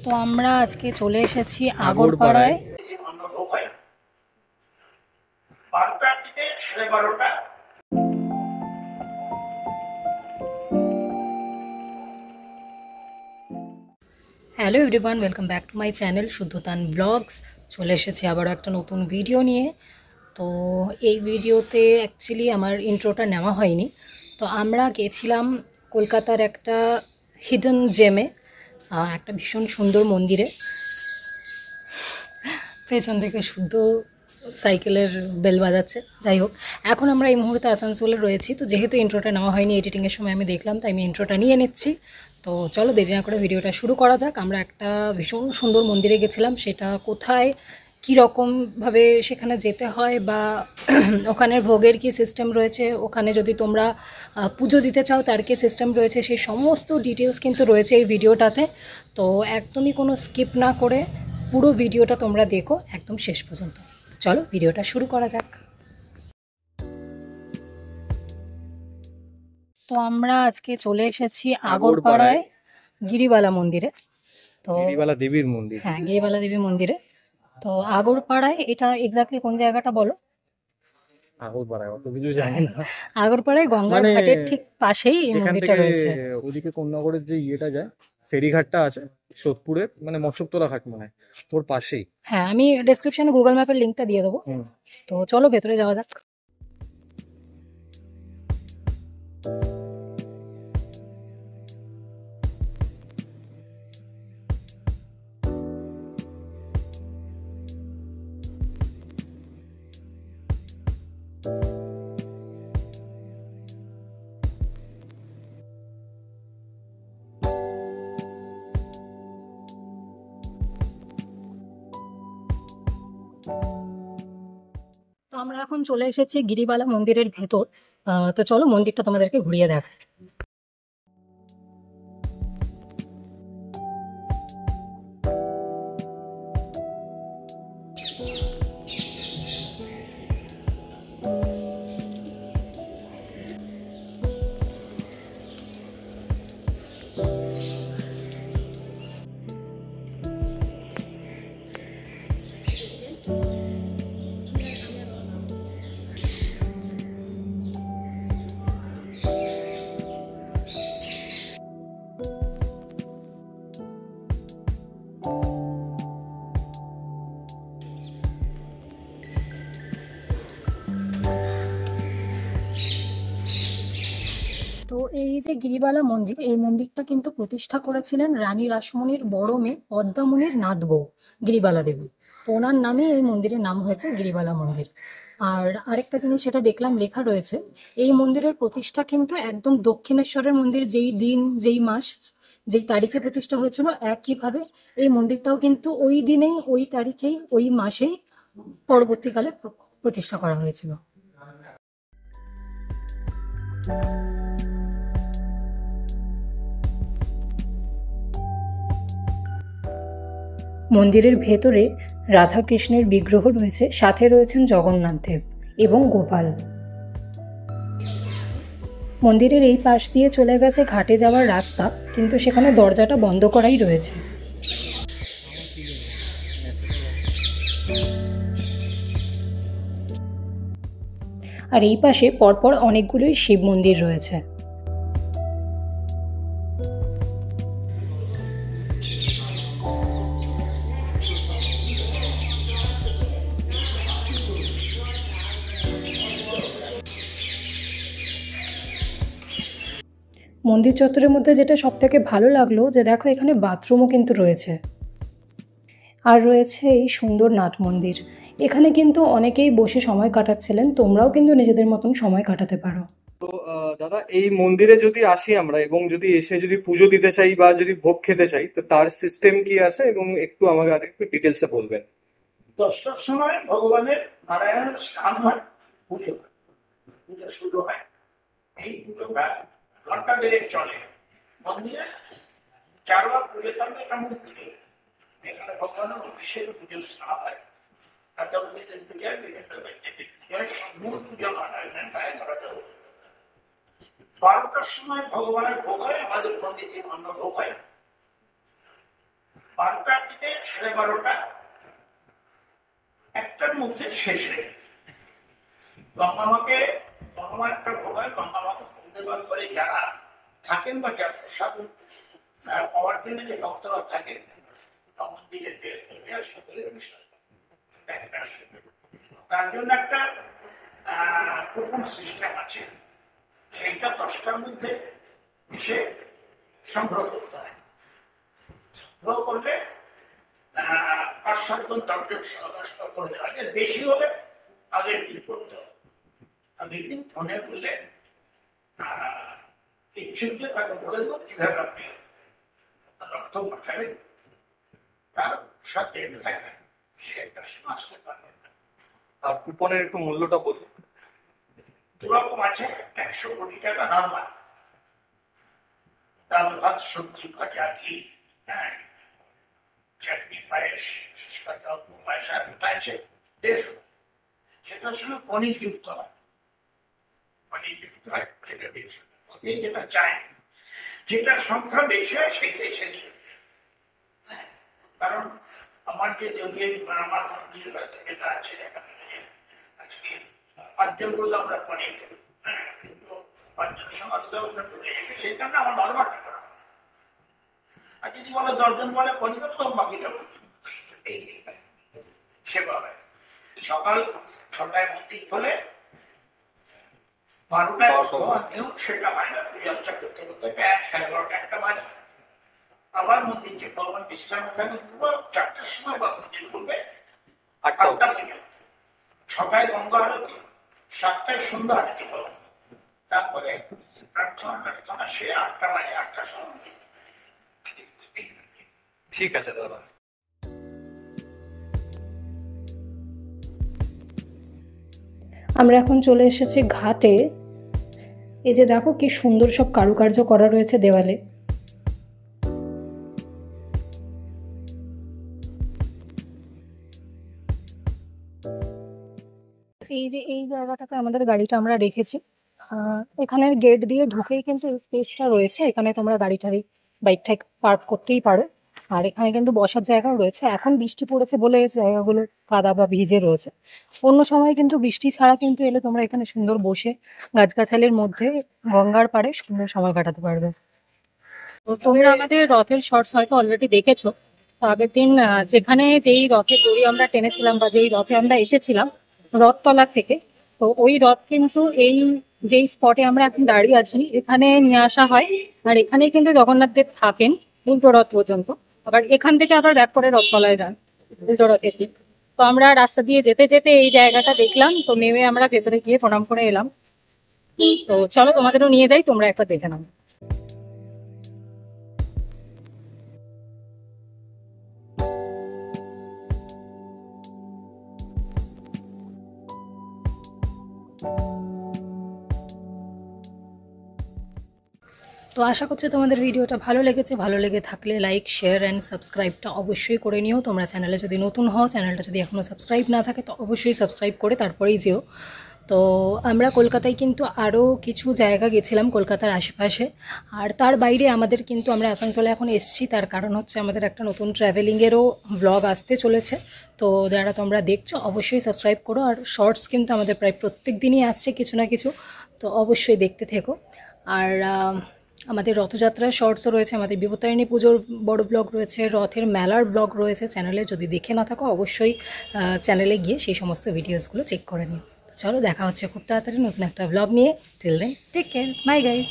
তো আমরা আজকে চলে এসেছি আগরপাড়ায়। Hello everyone, welcome back to my channel Shuddhatan blogs. চলে এসেছি আবারও একটা নতুন ভিডিও নিয়ে। তো এই ভিডিওতে অ্যাকচুয়ালি আমার ইন্ট্রোটা নেওয়া হয়নি। তো আমরা গেছিলাম কলকাতার একটা হিডেন জেমে, একটা ভীষণ সুন্দর মন্দিরে। পেছন থেকে শুদ্ধ সাইকেলের বেল বাজাচ্ছে। যাই হোক, এখন আমরা এই মুহূর্তে আসানসোলে রয়েছি। তো যেহেতু ইন্ট্রোটা নেওয়া হয়নি, এডিটিংয়ের সময় আমি দেখলাম, তাই আমি ইন্ট্রোটা নিয়ে নিচ্ছি। তো চলো দেরি না করে ভিডিওটা শুরু করা যাক। আমরা একটা ভীষণ সুন্দর মন্দিরে গেছিলাম। সেটা কোথায়, কী রকমভাবে সেখানে যেতে হয়, বা ওখানের ভোগের কি সিস্টেম রয়েছে, ওখানে যদি তোমরা পুজো দিতে চাও তার কি সিস্টেম রয়েছে, সেই সমস্ত ডিটেলস কিন্তু রয়েছে এই ভিডিওটাতে। তো একদমই কোনো স্কিপ না করে পুরো ভিডিওটা তোমরা দেখো একদম শেষ পর্যন্ত। চলো ভিডিওটা শুরু করা যাক। তো আমরা আজকে চলে এসেছি আগরপাড়ায় গিরিবালা মন্দিরে। তো গিরিবালা দেবীর মন্দির। হ্যাঁ, গিরিবালা দেবী মন্দিরে। তো আগরপাড়ায় এটা এক্স্যাক্টলি কোন জায়গাটা বলো? আগরপাড়ায় অত কিছু জানি না, আগরপাড়ায় গঙ্গার মানে ঘাটের ঠিক পাশেই এই যেখান মন্দিরটা থেকে রয়েছে। ওদিকে কোন্নগরের যে ইয়েটা যায়, ফেরিঘাটটা আছে সোদপুরের, মানে মৎস্যতলা ঘাট মনে হয়, তোর পাশেই। হ্যাঁ, আমি ডেসক্রিপশনে গুগল ম্যাপের লিঙ্কটা দিয়ে দেবো। তো চলো ভেতরে যাওয়া যাক। তো আমরা এখন চলে এসেছি গিরিবালা মন্দিরের ভেতর। তো চলো মন্দিরটা তোমাদেরকে ঘুরিয়ে দেখাই। তো এই যে গিরিবালা মন্দির, এই মন্দিরটা কিন্তু প্রতিষ্ঠা করেছিলেন রানী রাসমণির বড় মেয়ে পদ্মামণির নাত বউ গিরিবালা দেবী। তো ওনার নামে এই মন্দিরের নাম হয়েছে গিরিবালা মন্দির। আর আরেকটা জিনিস সেটা দেখলাম লেখা রয়েছে, এই মন্দিরের প্রতিষ্ঠা কিন্তু একদম দক্ষিণেশ্বরের মন্দির যেই দিন, যেই মাস, যেই তারিখে প্রতিষ্ঠা হয়েছিল, একইভাবে এই মন্দিরটাও কিন্তু ওই দিনেই, ওই তারিখেই, ওই মাসেই পরবর্তীকালে প্রতিষ্ঠা করা হয়েছিল। মন্দিরের ভেতরে রাধাকৃষ্ণের বিগ্রহ রয়েছে, সাথে রয়েছেন জগন্নাথ দেব এবং গোপাল। মন্দিরের এই পাশ দিয়ে চলে গেছে ঘাটে যাওয়ার রাস্তা, কিন্তু সেখানে দরজাটা বন্ধ করাই রয়েছে। আর এই পাশে পরপর অনেকগুলোই শিব মন্দির রয়েছে। মন্দির চত্বরের মধ্যে যেটা সব থেকে ভালো লাগলো, যে দেখো এখানে বাথরুমও কিন্তু রয়েছে। আর রয়েছে এই সুন্দর নাট মন্দির। এখানে কিন্তু অনেকেই বসে সময় কাটাচ্ছিলেন, তোমরাও কিন্তু নিজেদের মতন সময় কাটাতে পারো। তো দাদা, এই মন্দিরে যদি আসি আমরা এবং যদি এসে যদি পুজো দিতে চাই বা যদি ভোগ খেতে চাই, তো তার সিস্টেম কি আছে এবং একটু আমাকে আর একটু ডিটেলসে বলবেন। 10টার সময় ভগবানের নারায়ণের স্নান হয়, পুজো হয়, পুজো শুরু হয়। এই পুজোটা ঘন্টা দেড়েক চলে। মন্দিরে চারবার পুজো থাকবে, একটা মূল পুজো। এখানে ভগবানের বিশেষ পুজো স্নান হয়। মূল পুজো হয়, 12টার সময় ভগবানের ভোগ হয়, আমাদের মন্দিরে অন্য ভোগ হয়। 12টা থেকে 12:30 একটার মধ্যে শেষ হয়ে গঙ্গামাকে গঙ্গামা একটা ভোগ হয়। গঙ্গামাকে পূর্ণিমা করে যারা থাকেন বা যারা প্রসাদ পাওয়ার জন্য যে ভক্তরা থাকেন মন্দিরের সকলের বিষয় তার জন্য একটা কুপন সিস্টেম আছে, সেইটা 10টার মধ্যে এসে সংগ্রহ করতে হয়। সংগ্রহ করলে 5-7 জন 10 জন সদস্য করতে হয়, বেশি হলে আগের দিন করতে হবে। আগের দিন ফোনে করলে ইচ্ছুক তাকে বলে দেবো কিভাবে আপনি অর্থ পাঠাবেন, তার সাথে থাকবেন, সে একটা আসতে পারবেন। আর কুপনের একটু মূল্যটা বলুন। 2 রকম আছে, 100 কোটি টাকা নর্মাল, ডাল ভাত সবজি ভাজা ঘি, চাটনি পায়েস পয়সা আছে 150। সেটার সঙ্গে পনির যুক্ত হয়, পনির যুক্ত হয় সেটা 150। যেটা চায়, যেটার সংখ্যা বেশি হয় সেটাই সে দিবে। কারণ আমার যে যদি আমার মন্দির যেটা আছে আজকে 5 জন বললে আমরা পনির কিন্তু 5 জন সমাজ সেই কারণে আমার নর্মালটা করা। আর যদি বলে 10 জন বলে পনির তো বাকিটা সেভাবে সকাল 6টায় মন্দির খোলে, 12টায় সেটা হয় না, পূজা করতে করতে 11:30 একটা বাজে। আবার মন্দির যে ভগবান বিশ্রাম থাকে 4টার সময় বা মন্দির খুলবে 8টা থেকে। 6টায় গঙ্গা আরতি, 7টায় সন্ধ্যা আরতি করবে, তারপরে প্রার্থনা সে 8টা বাজে, 8টার সময়। ঠিক আছে দাদা। আমরা এখন চলে এসেছি ঘাটে। এই যে দেখো কি সুন্দর সব কারুকার্য করা রয়েছে দেওয়ালে। এই যে এই জায়গাটাতে আমাদের গাড়িটা আমরা রেখেছি। এখানের গেট দিয়ে ঢুকেই কিন্তু স্পেসটা রয়েছে, এখানে তোমরা বাইকটা পার্ক করতেই পারো। আর এখানে কিন্তু বসার জায়গাও রয়েছে। এখন বৃষ্টি পড়েছে বলে জায়গাগুলো কাদা বা ভিজে রয়েছে। অন্য সময় কিন্তু বৃষ্টি ছাড়া কিন্তু এলে তোমরা এখানে সুন্দর বসে গাছগাছালির মধ্যে গঙ্গার পাড়ে সুন্দর সময় কাটাতে পারবে। তো তোমরা আমাদের রথের শর্টস হয়তো অলরেডি দেখেছো। তো আগের দিন যেখানে যেই রথের দড়ি আমরা টেনেছিলাম বা যেই রথে আমরা এসেছিলাম রথতলা থেকে, তো ওই রথ কিন্তু এই যেই স্পটে আমরা এখন দাঁড়িয়ে আছি এখানে নিয়ে আসা হয়। আর এখানেই কিন্তু জগন্নাথ দেব থাকেন উল্টো রথ পর্যন্ত। আবার এখান থেকে আবার ব্যাক করে রথতলায় যান উল্টো রথের দিক। তো আমরা রাস্তা দিয়ে যেতে যেতে এই জায়গাটা দেখলাম, তো নেমে আমরা ভেতরে গিয়ে প্রণাম করে এলাম। তো চলো তোমাদেরও নিয়ে যাই, তোমরা একবার দেখে নাও। তো আশা করছি তোমাদের ভিডিওটা ভালো লেগেছে। ভালো লেগে থাকলে লাইক, শেয়ার অ্যান্ড সাবস্ক্রাইবটা অবশ্যই করে নিও। তোমরা চ্যানেলে যদি নতুন হও, চ্যানেলটা যদি এখনও সাবস্ক্রাইব না থাকে তো অবশ্যই সাবস্ক্রাইব করে তারপরেই যেও। তো আমরা কলকাতায় কিন্তু আরও কিছু জায়গা গেছিলাম কলকাতার আশেপাশে। আর তার বাইরে আমাদের কিন্তু আমরা আসানসোলে এখন এসেছি, তার কারণ হচ্ছে আমাদের একটা নতুন ট্র্যাভেলিংয়েরও ব্লগ আসতে চলেছে। তো যারা তোমরা দেখছো অবশ্যই সাবস্ক্রাইব করো। আর শর্টস কিন্তু আমাদের প্রায় প্রত্যেক দিনই আসছে কিছু না কিছু, তো অবশ্যই দেখতে থেকো। আর আমাদের রথযাত্রার শর্টসও রয়েছে, আমাদের বিপত্তারিণী পুজোর বড় ব্লগ রয়েছে, রথের মেলার ব্লগ রয়েছে চ্যানেলে। যদি দেখে না থাকো অবশ্যই চ্যানেলে গিয়ে সেই সমস্ত ভিডিওসগুলো চেক করে নিও। চলো দেখা হচ্ছে খুব তাড়াতাড়ি নতুন একটা ব্লগ নিয়ে। Till then take care, bye guys.